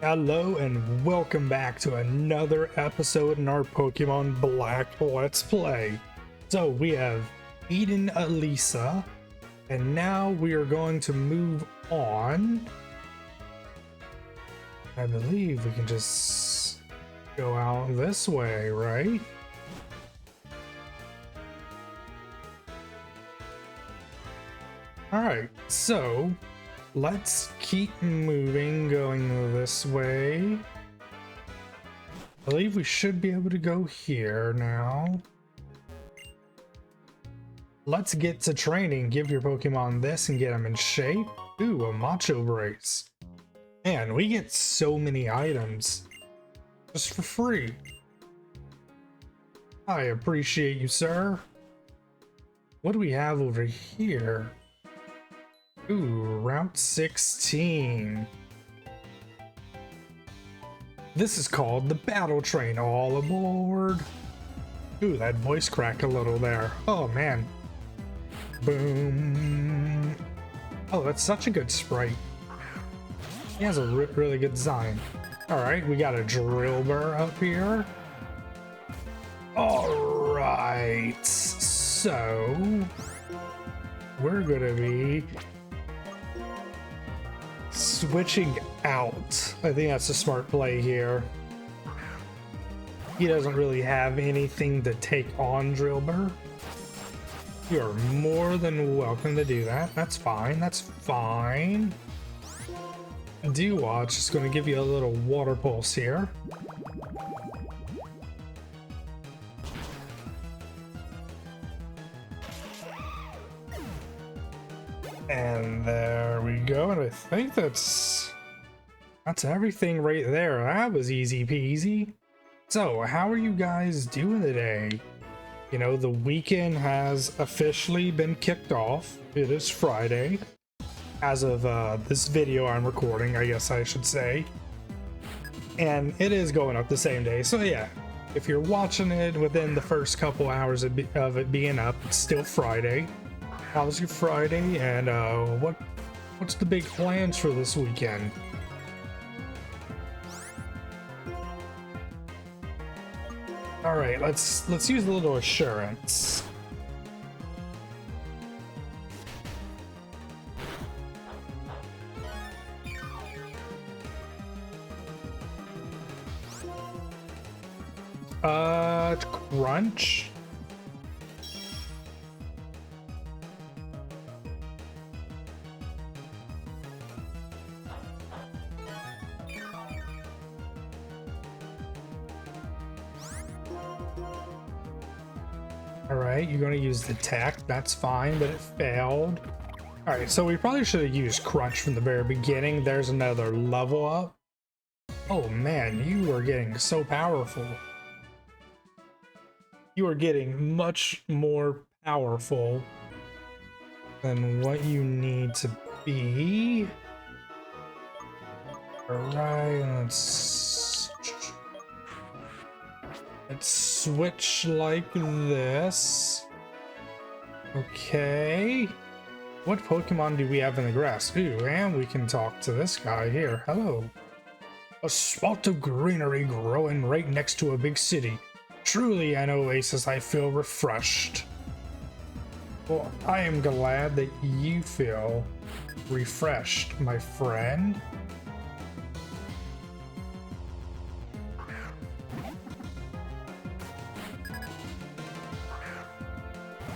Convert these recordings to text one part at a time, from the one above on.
Hello and welcome back to another episode in our Pokemon Black Let's Play. So we have Eden Elisa, and now we are going to move on. I believe we can just go out this way, right? Alright, so let's keep moving, going this way. I believe we should be able to go here now. Let's get to training. Give your Pokemon this and get them in shape. Ooh, a Macho Brace. Man, we get so many items just for free. I appreciate you, sir. What do we have over here? Ooh, Route 16. This is called the Battle Train. All aboard. Ooh, that voice cracked a little there. Oh, man. Boom. Oh, that's such a good sprite. He has a really good design. Alright, we got a Drillbur up here. Alright. So, we're gonna be switching out. I think that's a smart play here. He doesn't really have anything to take on Drillbur. You're more than welcome to do that. That's fine. That's fine. Watch is going to give you a little water pulse here. And there we go, and I think that's everything right there. That was easy peasy. So, how are you guys doing today? You know, the weekend has officially been kicked off. It is Friday. As of this video I'm recording, I guess I should say. And it is going up the same day. So yeah, if you're watching it within the first couple hours of it being up, it's still Friday. How's your Friday, and what's the big plans for this weekend? All right, let's use a little assurance. Crunch. Alright, you're going to use the tech. That's fine, but it failed. Alright, so we probably should have used Crunch from the very beginning. There's another level up. Oh man, you are getting so powerful. You are getting much more powerful than what you need to be. Alright, let's switch like this. Okay. What Pokemon do we have in the grass? Ooh, and we can talk to this guy here. Hello. A spot of greenery growing right next to a big city. Truly an oasis. I feel refreshed. Well, I am glad that you feel refreshed, my friend.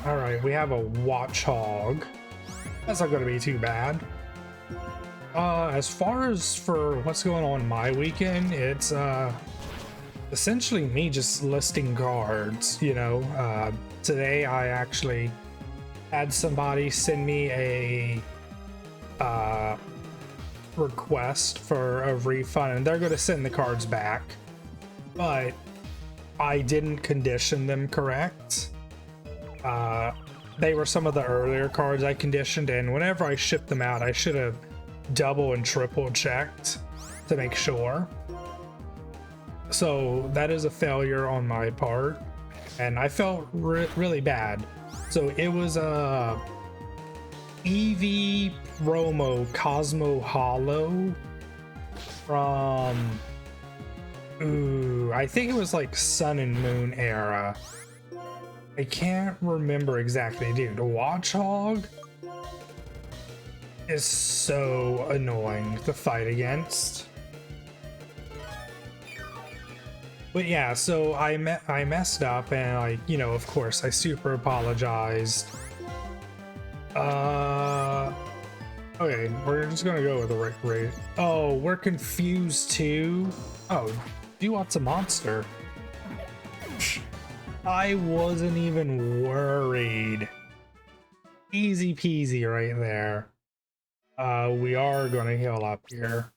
Alright, we have a Watchog. That's not going to be too bad. As far as for what's going on my weekend, it's essentially me just listing cards, you know. Today I actually had somebody send me a request for a refund, and they're going to send the cards back, but I didn't condition them correct. They were some of the earlier cards I conditioned, and whenever I shipped them out, I should have double and triple checked to make sure. So that is a failure on my part, and I felt really bad. So it was a EV promo Cosmo Hollow from, ooh, I think it was like Sun and Moon era. I can't remember exactly, dude. Watchog is so annoying to fight against. But yeah, so I messed up, and I, you know, of course, I super apologized. Okay, we're just gonna go with the right rate. Oh, we're confused too. Oh, Duot's a monster. I wasn't even worried. Easy peasy right there. We are gonna heal up here.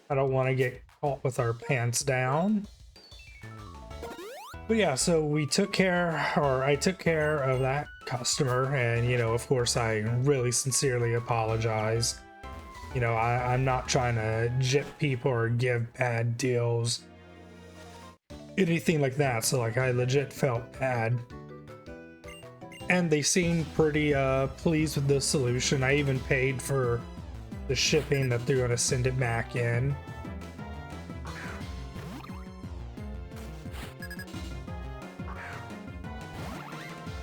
I don't want to get caught with our pants down. But yeah, so we took care, or I took care of that customer, and you know, of course, I really sincerely apologize. You know, I'm not trying to jip people or give bad deals, anything like that. So like, I legit felt bad. And they seemed pretty pleased with the solution. I even paid for the shipping that they're going to send it back in.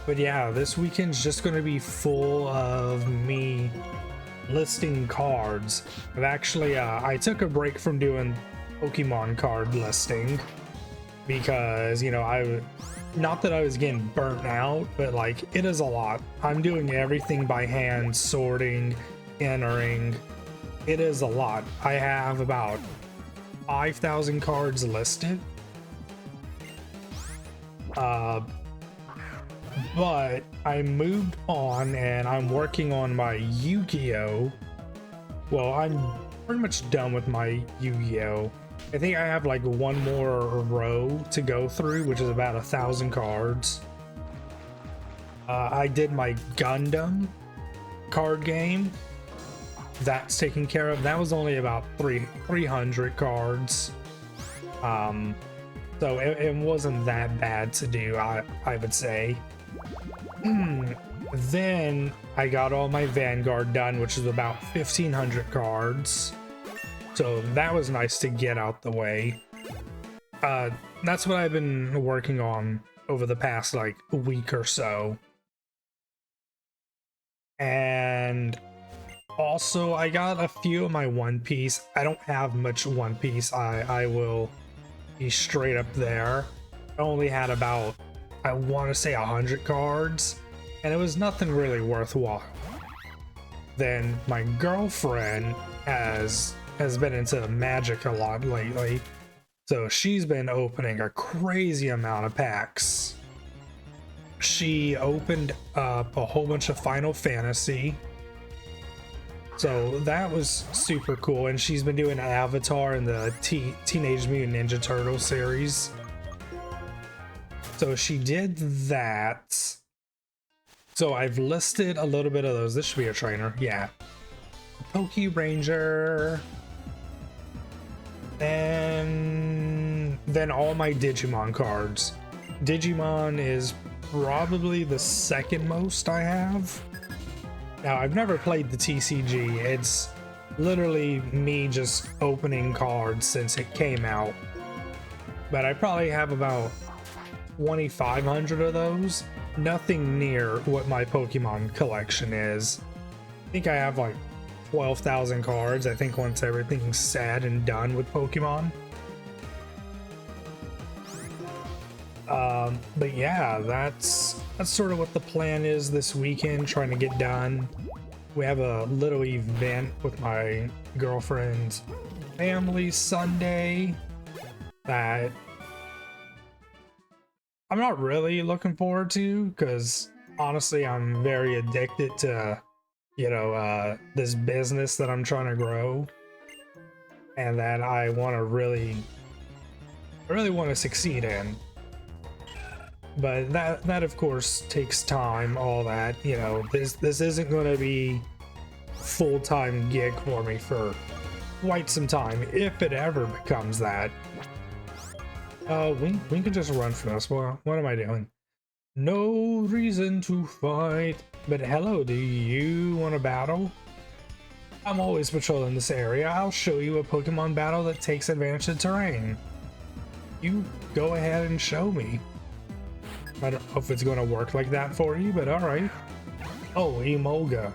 But yeah, this weekend's just going to be full of me listing cards. I've actually, I took a break from doing Pokemon card listing because, you know, not that I was getting burnt out, but like, it is a lot. I'm doing everything by hand, sorting, entering. It is a lot. I have about 5,000 cards listed. But I moved on, and I'm working on my Yu-Gi-Oh! Well, I'm pretty much done with my Yu-Gi-Oh! I think I have like one more row to go through, which is about 1,000 cards. I did my Gundam card game. That's taken care of. That was only about 300 cards. So it wasn't that bad to do, I would say. Then I got all my Vanguard done, which is about 1,500 cards. So that was nice to get out the way. That's what I've been working on over the past like week or so. And also I got a few of my One Piece. I don't have much One Piece. I will be straight up there. I only had about, I want to say 100 cards, and it was nothing really worthwhile. Then my girlfriend has been into Magic a lot lately, so she's been opening a crazy amount of packs. She opened up a whole bunch of Final Fantasy, so that was super cool, and she's been doing Avatar and the Teenage Mutant Ninja Turtle series. So she did that. So I've listed a little bit of those. This should be a trainer, yeah. Poke Ranger. And then all my Digimon cards. Digimon is probably the second most I have. Now, I've never played the TCG. It's literally me just opening cards since it came out. But I probably have about 2,500 of those. Nothing near what my Pokemon collection is. I think I have like 12,000 cards, I think, once everything's said and done with Pokemon. But yeah, that's sort of what the plan is this weekend, trying to get done. We have a little event with my girlfriend's family Sunday that I'm not really looking forward to, because honestly, I'm very addicted to, you know, this business that I'm trying to grow, and that I really want to succeed in. But that of course takes time, all that, you know. This isn't going to be full-time gig for me for quite some time, if it ever becomes that. We can just run from this. What am I doing? No reason to fight. But hello, do you want to battle? I'm always patrolling this area. I'll show you a Pokemon battle that takes advantage of terrain. You go ahead and show me. I don't know if it's going to work like that for you, but alright. Oh, Emolga.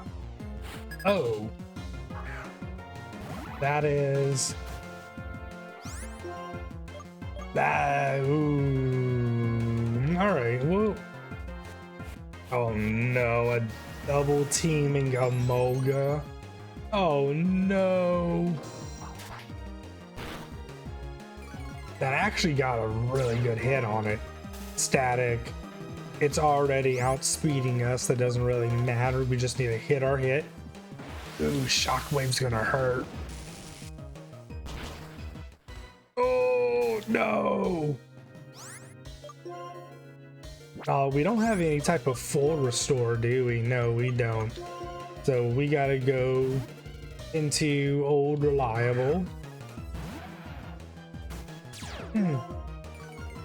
Oh. That is... that... ooh. Alright, well... oh no, a double teaming Emolga. Oh no. That actually got a really good hit on it. Static. It's already outspeeding us. That doesn't really matter. We just need to hit our hit. Ooh, Shockwave's gonna hurt. Oh no. We don't have any type of full restore, do we? No, we don't. So we gotta go into old reliable.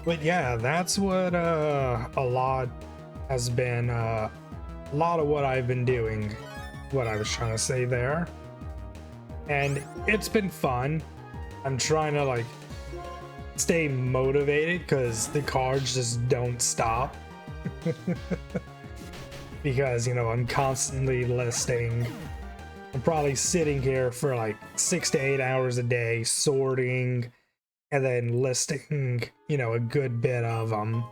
But yeah, that's what a lot has been, a lot of what I've been doing, what I was trying to say there. And it's been fun. I'm trying to like stay motivated because the cards just don't stop. Because, you know, I'm constantly listing. I'm probably sitting here for like 6 to 8 hours a day sorting and then listing, you know, a good bit of them.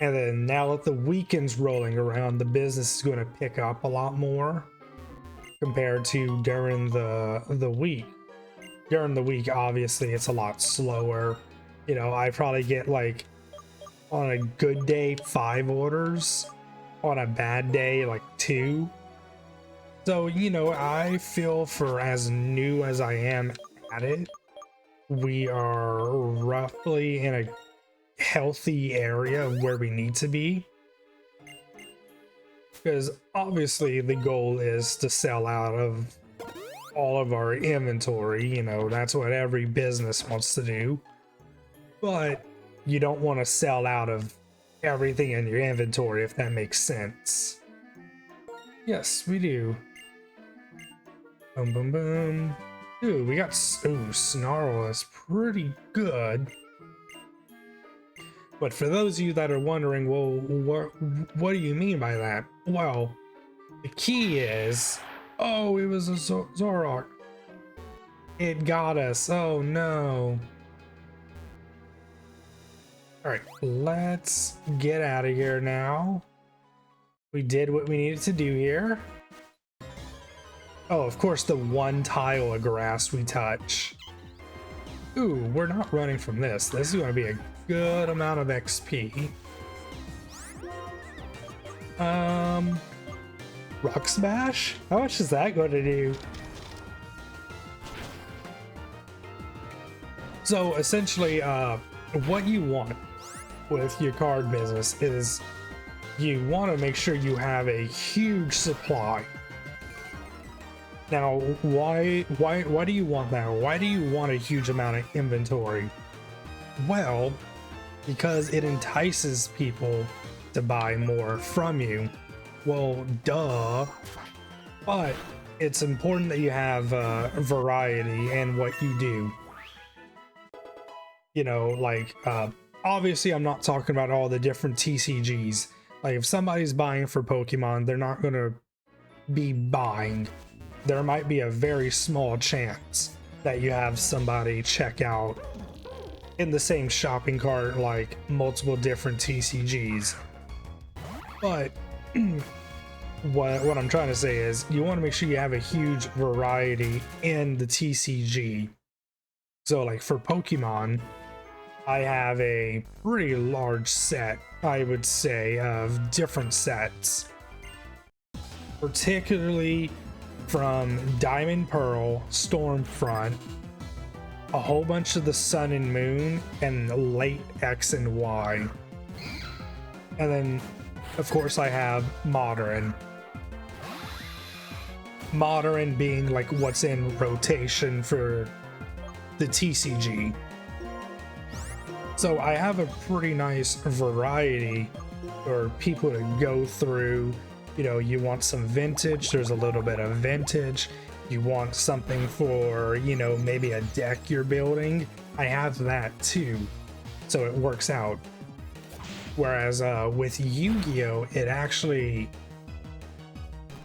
And then now that the weekend's rolling around, the business is going to pick up a lot more compared to during the week. During the week, obviously, it's a lot slower. You know, I probably get like, on a good day, 5 orders. On a bad day, like 2. So, you know, I feel for as new as I am at it, we are roughly in a healthy area where we need to be. Because obviously the goal is to sell out of all of our inventory, you know, that's what every business wants to do. But you don't want to sell out of everything in your inventory, if that makes sense. Yes, we do. Boom, boom, boom. Ooh, we got... ooh, Snarl is pretty good. But for those of you that are wondering, well, what do you mean by that? Well, the key is... oh, it was a Zoroark. It got us. Oh, no. Alright, let's get out of here now. We did what we needed to do here. Oh, of course, the one tile of grass we touch. Ooh, we're not running from this. This is going to be a good amount of XP. Rock Smash? How much is that going to do? So, essentially, what you want with your card business is you want to make sure you have a huge supply. Now, why do you want that? Why do you want a huge amount of inventory? Well, because it entices people to buy more from you. Well, duh. But it's important that you have variety in what you do. You know, like, obviously I'm not talking about all the different TCGs. Like, if somebody's buying for Pokemon, they're not going to be buying. There might be a very small chance that you have somebody check out in the same shopping cart like multiple different TCGs. But what I'm trying to say is you want to make sure you have a huge variety in the TCG. So like for Pokemon, I have a pretty large set, I would say, of different sets. Particularly from Diamond Pearl, Stormfront, a whole bunch of the Sun and Moon, and late X and Y. And then, of course, I have Modern. Modern being like what's in rotation for the TCG. So I have a pretty nice variety for people to go through You know, you want some vintage, there's a little bit of vintage. You want something for, you know, maybe a deck you're building. I have that too, so it works out. Whereas with Yu-Gi-Oh, it actually,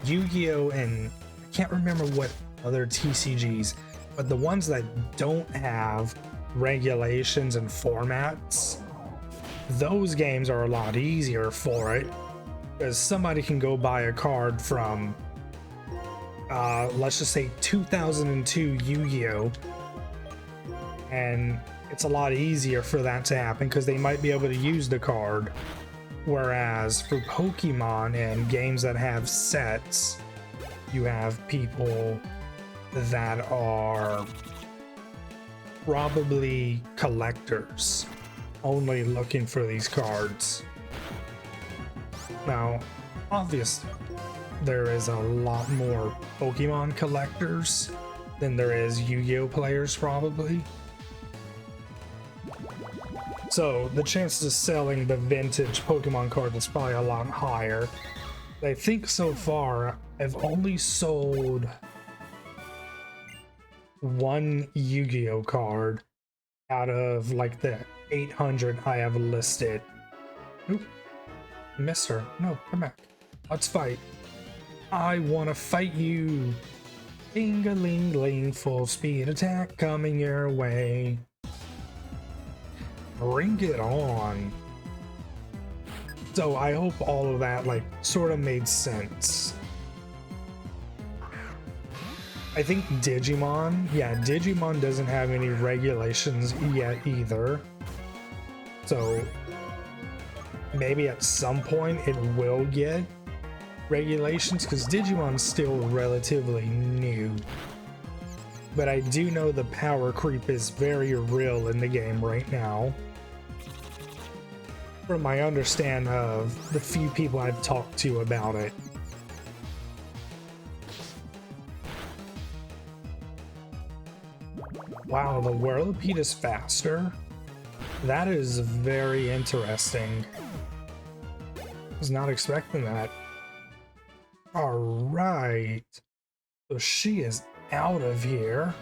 Yu-Gi-Oh, and I can't remember what other TCGs, but the ones that don't have regulations and formats, those games are a lot easier for it, because somebody can go buy a card from let's just say 2002 Yu-Gi-Oh, and it's a lot easier for that to happen because they might be able to use the card. Whereas for Pokemon and games that have sets, you have people that are probably collectors only looking for these cards. Now, obviously, there is a lot more Pokemon collectors than there is Yu-Gi-Oh players, probably. So the chances of selling the vintage Pokemon card is probably a lot higher. I think so far I've only sold one Yu-Gi-Oh card out of like the 800 I have listed. Oop, missed her. No, come back. Let's fight. I want to fight you. Ding-a-ling-ling, full speed attack coming your way. Bring it on. So I hope all of that like sort of made sense. I think Digimon, yeah, Digimon doesn't have any regulations yet either. So maybe at some point it will get regulations because Digimon's still relatively new. But I do know the power creep is very real in the game right now. From my understanding of the few people I've talked to about it. Wow, the Whirlipede is faster? That is very interesting. Was not expecting that. Alright. So she is out of here.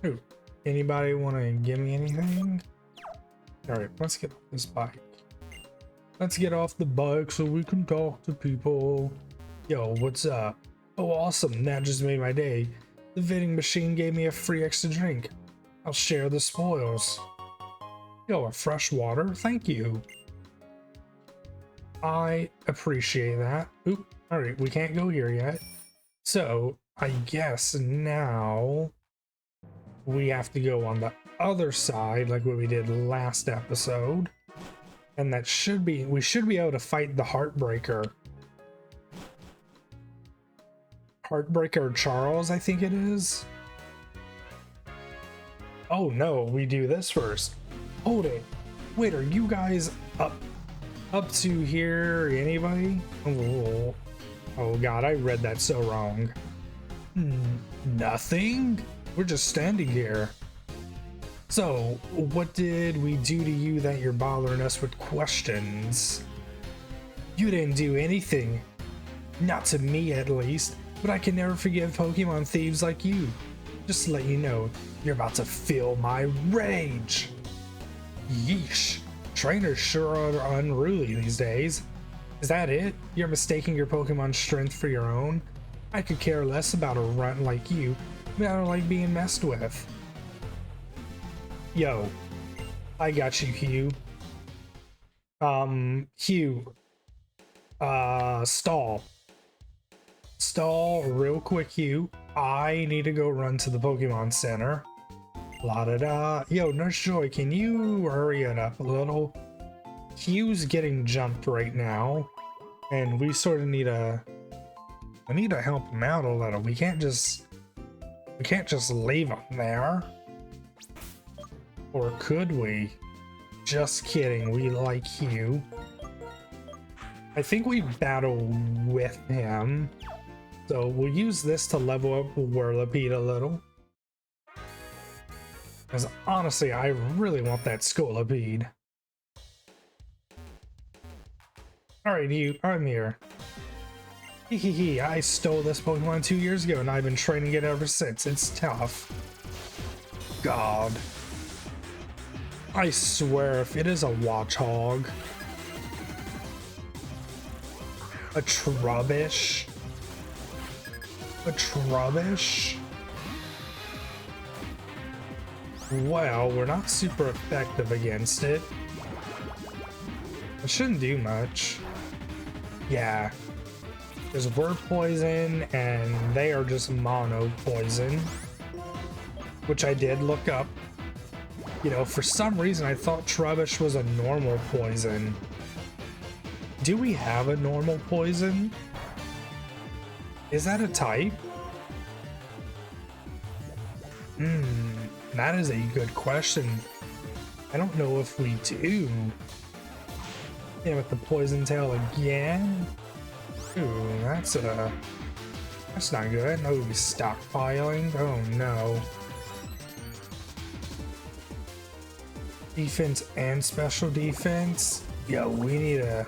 Ooh, anybody want to give me anything? Alright, let's get off this bike. Let's get off the bike so we can talk to people. Yo, what's up? Oh, awesome. That just made my day. The vending machine gave me a free extra drink. I'll share the spoils. Yo, a fresh water? Thank you. I appreciate that. Oop. Alright, we can't go here yet. So, I guess now we have to go on the other side like what we did last episode. And that should be, we should be able to fight the Heartbreaker. Heartbreaker Charles, I think it is. Oh no, we do this first. Hold it. Wait, are you guys up to here? Anybody? Oh god, I read that so wrong. Nothing? We're just standing here. So, what did we do to you that you're bothering us with questions? You didn't do anything. Not to me, at least. But I can never forgive Pokemon thieves like you. Just to let you know, you're about to feel my rage. Yeesh. Trainers sure are unruly these days. Is that it? You're mistaking your Pokemon's strength for your own? I could care less about a runt like you, but I don't like being messed with. Yo, I got you, Hugh. Hugh. Stall. Stall real quick, Hugh. I need to go run to the Pokemon Center. La da da. Yo, Nurse Joy, can you hurry it up a little? Hugh's getting jumped right now, and we sort of need to help him out a little. We can't just leave him there. Or could we? Just kidding, we like Hugh. I think we battle with him. So we'll use this to level up Whirlipede a little. Because honestly, I really want that Scolipede. Alright, you, I'm here. Hehehe, I stole this Pokemon 2 years ago and I've been training it ever since. It's tough. God. I swear, if it is a Watchog, a Trubbish, well, we're not super effective against it. It shouldn't do much. Yeah. Because we're poison and they are just mono poison. Which I did look up. You know, for some reason I thought Trubbish was a normal poison. Do we have a normal poison? Is that a type? That is a good question. I don't know if we do. Yeah, with the poison tail again. Ooh, that's not good. Oh, stockpiling. Oh no. Defense and special defense. Yo, we need a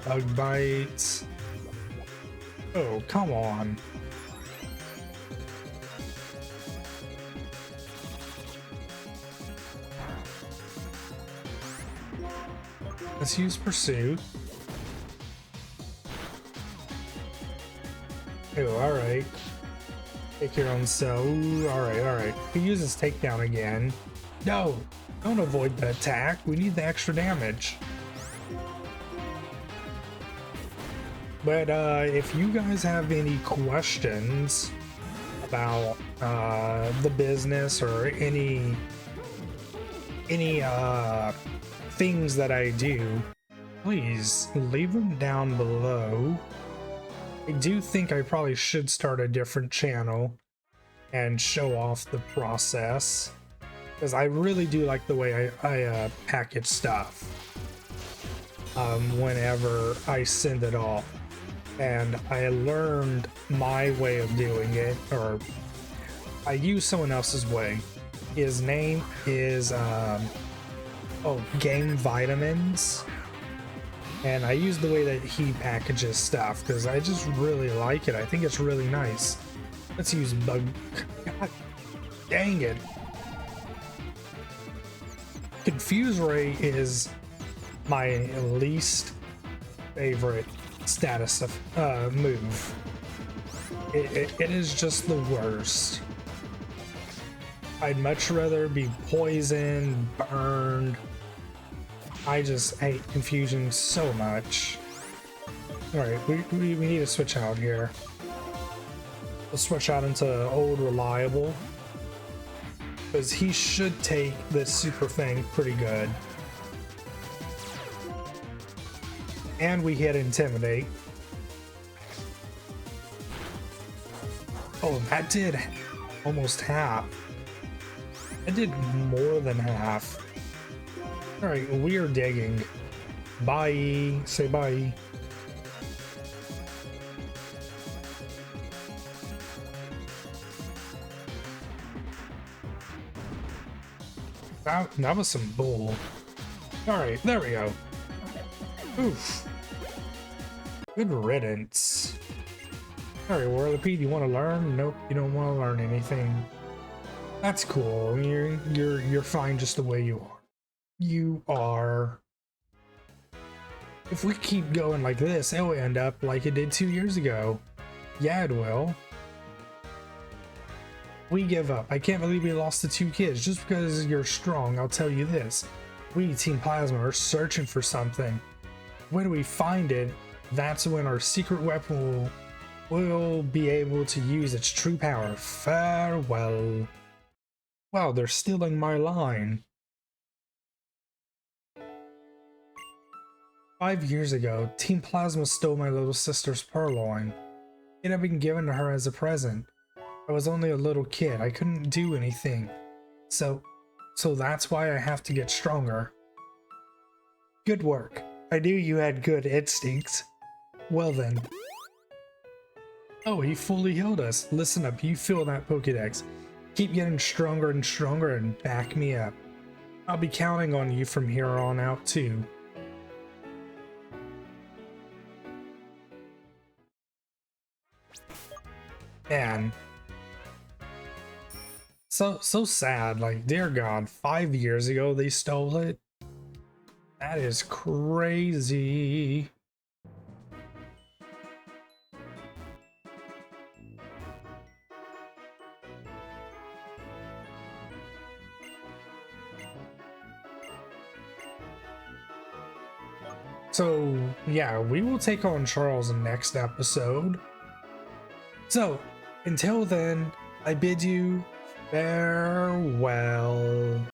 bug bites. Oh, come on. Let's use Pursuit. Oh, alright. Take your own cell. Alright. He uses Takedown again. No! Don't avoid the attack. We need the extra damage. But if you guys have any questions about the business or any things that I do, please leave them down below. I do think I probably should start a different channel and show off the process, because I really do like the way I package stuff whenever I send it off. And I learned my way of doing it, or I use someone else's way. His name is Game Vitamins, and I use the way that he packages stuff because I just really like it. I think it's really nice. Let's use Bug. God dang it. Confuse Ray is my least favorite status of move. It is just the worst. I'd much rather be poisoned, burned. I just hate confusion so much. Alright, we need to switch out here. We'll switch out into Old Reliable, because he should take this super thing pretty good. And we hit Intimidate. Oh, that did almost half. It did more than half. Alright, we are digging. Bye. Say bye. That was some bull. Alright, there we go. Oof. Good riddance. Alright, Whirlipede, you want to learn? Nope, you don't want to learn anything. That's cool. You're fine just the way you are. You are. If we keep going like this, it'll end up like it did 2 years ago. Yeah, it will. We give up. I can't believe we lost the 2 kids just because you're strong. I'll tell you this. We, Team Plasma, are searching for something. When we find it, that's when our secret weapon will be able to use its true power. Farewell. Wow, they're stealing my line. 5 years ago, Team Plasma stole my little sister's Purloin. It had been given to her as a present. I was only a little kid. I couldn't do anything. So that's why I have to get stronger. Good work. I knew you had good instincts. Well then. Oh, he fully healed us. Listen up, you feel that Pokédex. Keep getting stronger and stronger and back me up. I'll be counting on you from here on out too. Man. So sad. Like, dear God, 5 years ago they stole it. That is crazy. So, yeah, we will take on Charles next episode. So, until then, I bid you farewell.